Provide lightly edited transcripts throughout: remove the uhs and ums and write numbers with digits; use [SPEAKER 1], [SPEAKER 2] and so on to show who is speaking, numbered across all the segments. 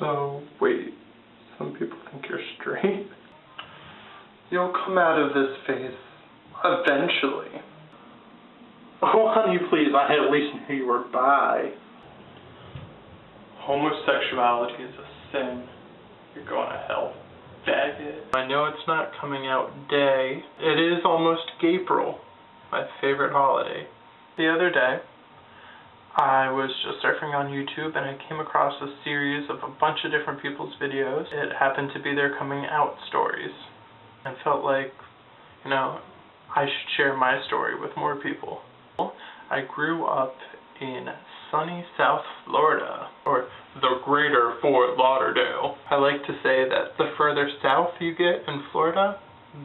[SPEAKER 1] So, wait, some people think you're straight? You'll come out of this phase eventually.
[SPEAKER 2] Oh, honey, please, I at least knew you were bi.
[SPEAKER 1] Homosexuality is a sin. You're going to hell, faggot. I know it's not coming out day. It is almost Gapril, my favorite holiday. The other day, I was just surfing on YouTube and I came across a series of a bunch of different people's videos. It happened to be their coming out stories. I felt like, you know, I should share my story with more people. I grew up in sunny South Florida, or the greater Fort Lauderdale. I like to say that the further south you get in Florida,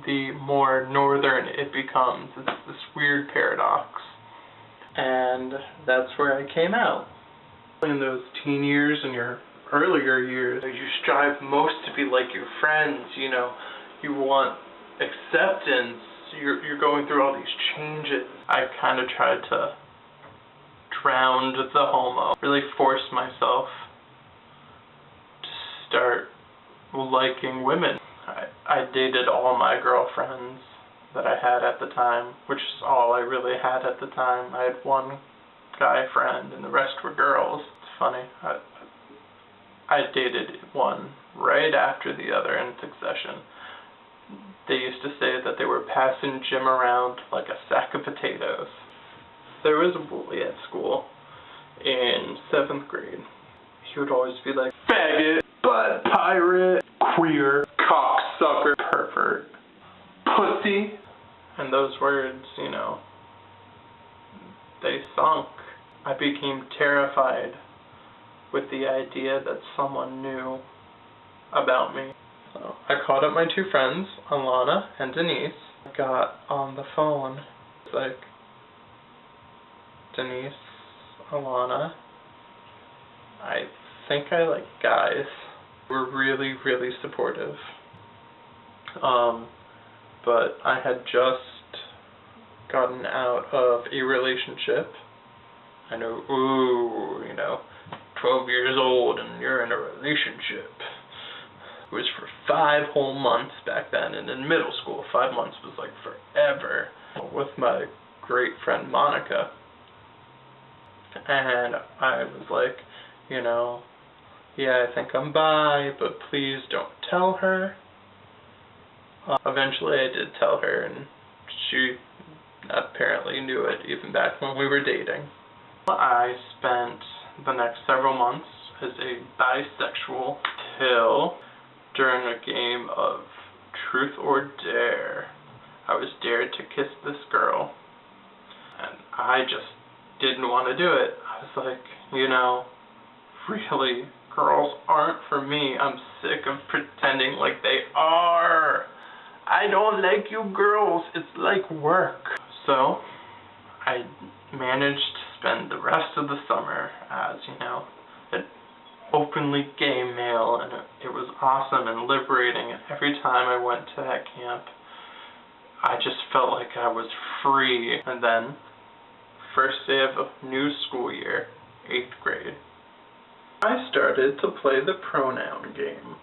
[SPEAKER 1] the more northern it becomes. It's this weird paradox. And that's where I came out. In those teen years and your earlier years, you strive most to be like your friends, you know. You want acceptance. You're going through all these changes. I kind of tried to drown the homo. Really forced myself to start liking women. I dated all my girlfriends that I had at the time, which is all I really had at the time. I had one guy friend and the rest were girls. It's funny. I dated one right after the other in succession. They used to say that they were passing Jim around like a sack of potatoes. There was a bully at school in 7th grade. He would always be like, faggot, butt pirate, queer, cocksucker, pervert, pussy. And those words, you know, they sunk. I became terrified with the idea that someone knew about me. So I called up my two friends, Alana and Denise. I got on the phone. It's like, Denise, Alana, I think I like guys. We're really, really supportive. But I had just gotten out of a relationship. I know, ooh, you know, 12 years old and you're in a relationship. It was for 5 whole months back then, and in middle school, 5 months was like forever. With my great friend Monica. And I was like, you know, yeah, I think I'm bi, but please don't tell her. Eventually I did tell her, and she apparently knew it even back when we were dating. I spent the next several months as a bisexual till during a game of Truth or Dare. I was dared to kiss this girl, and I just didn't want to do it. I was like, you know, really, girls aren't for me. I'm sick of pretending like they are. I don't like you girls. It's like work. So, I managed to spend the rest of the summer as, you know, an openly gay male, and it was awesome and liberating. And every time I went to that camp, I just felt like I was free. And then, first day of a new school year, 8th grade, I started to play the pronoun game.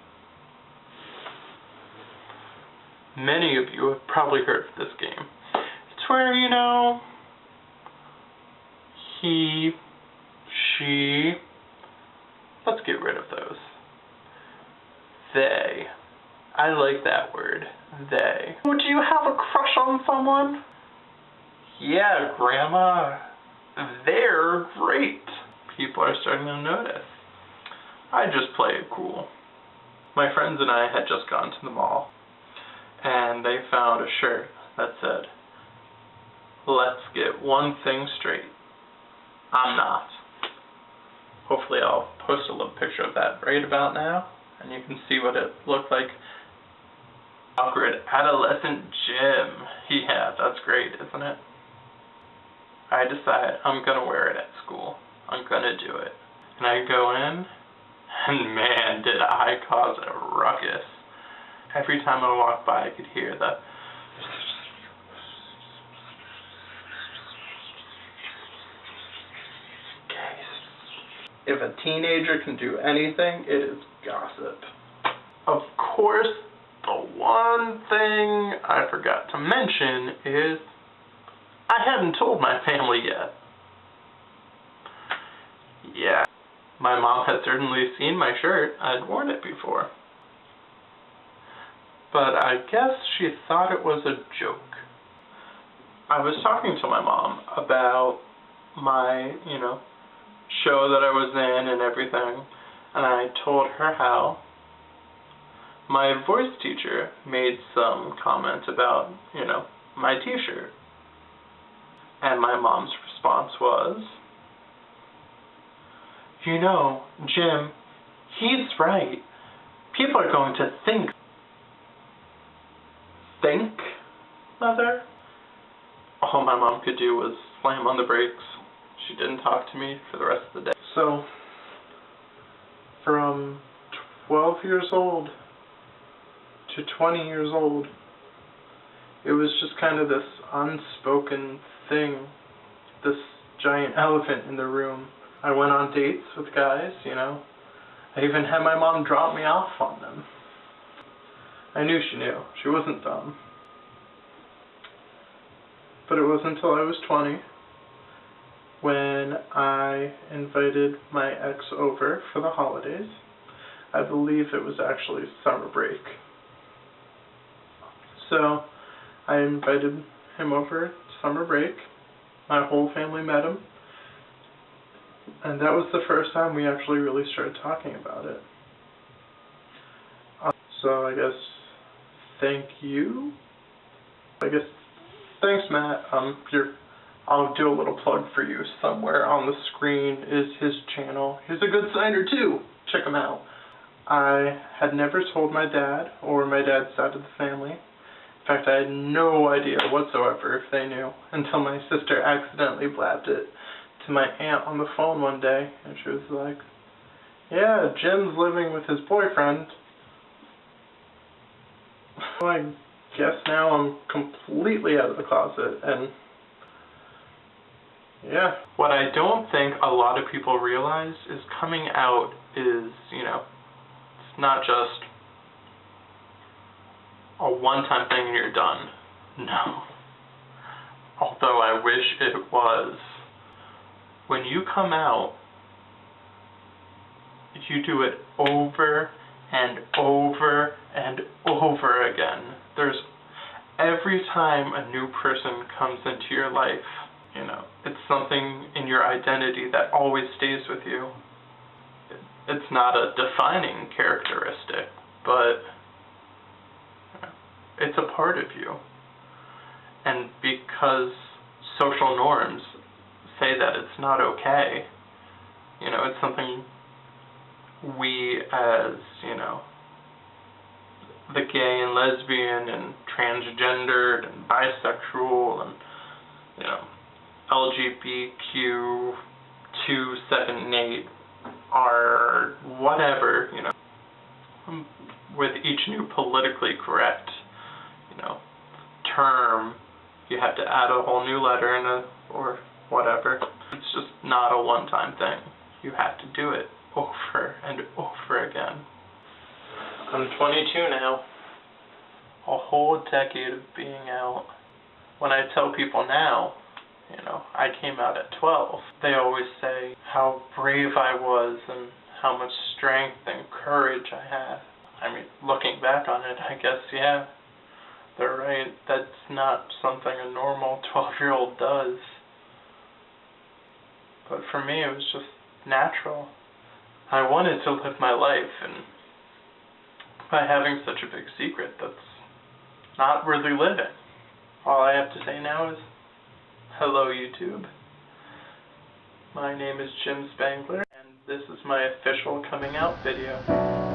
[SPEAKER 1] Many of you have probably heard of this game. It's where, you know, he, she, let's get rid of those. They. I like that word. They. Oh, do you have a crush on someone? Yeah, Grandma. They're great. People are starting to notice. I just play it cool. My friends and I had just gone to the mall, and they found a shirt that said, "Let's get one thing straight. I'm not." Hopefully I'll post a little picture of that right about now, and you can see what it looked like. Awkward adolescent Jim. Yeah, that's great, isn't it? I decide I'm gonna wear it at school. I'm gonna do it. And I go in, and man, did I cause a ruckus. Every time I walked by, I could hear the If a teenager can do anything, it is gossip. Of course, the one thing I forgot to mention is I hadn't told my family yet. Yeah, my mom had certainly seen my shirt. I'd worn it before. But I guess she thought it was a joke. I was talking to my mom about my, show that I was in and everything, and I told her how my voice teacher made some comments about, my t-shirt. And my mom's response was, Jim, he's right. People are going to think. Think, Mother? All my mom could do was slam on the brakes. She didn't talk to me for the rest of the day. So, from 12 years old to 20 years old, it was just kind of this unspoken thing, this giant elephant in the room. I went on dates with guys, I even had my mom drop me off on them. I knew she knew. She wasn't dumb. But it wasn't until I was 20 when I invited my ex over for the holidays. I believe it was actually summer break. So I invited him over to summer break. My whole family met him. And that was the first time we actually really started talking about it. So I guess thank you. Thanks, Matt. I'll do a little plug for you. Somewhere on the screen is his channel. He's a good signer too. Check him out. I had never told my dad or my dad's side of the family. In fact, I had no idea whatsoever if they knew until my sister accidentally blabbed it to my aunt on the phone one day, and she was like, yeah, Jim's living with his boyfriend. Well, I guess now I'm completely out of the closet, and yeah. What I don't think a lot of people realize is coming out is, it's not just a one-time thing and you're done. No. Although I wish it was. When you come out, you do it over and over and over again. There's every time a new person comes into your life, it's something in your identity that always stays with you. It's not a defining characteristic, but it's a part of you. And because social norms say that it's not okay, it's something we as, the gay and lesbian and transgendered and bisexual and, LGBTQ 2, 7, and 8 are whatever, with each new politically correct, term, you have to add a whole new letter in it or whatever. It's just not a one-time thing. You have to do it over and over again. I'm 22 now. A whole decade of being out. When I tell people now, I came out at 12, they always say how brave I was and how much strength and courage I had. I mean, looking back on it, I guess, yeah, they're right. That's not something a normal 12-year-old does. But for me, it was just natural. I wanted to live my life, and by having such a big secret, that's not really living. All I have to say now is, hello YouTube. My name is Jim Spangler, and this is my official coming out video.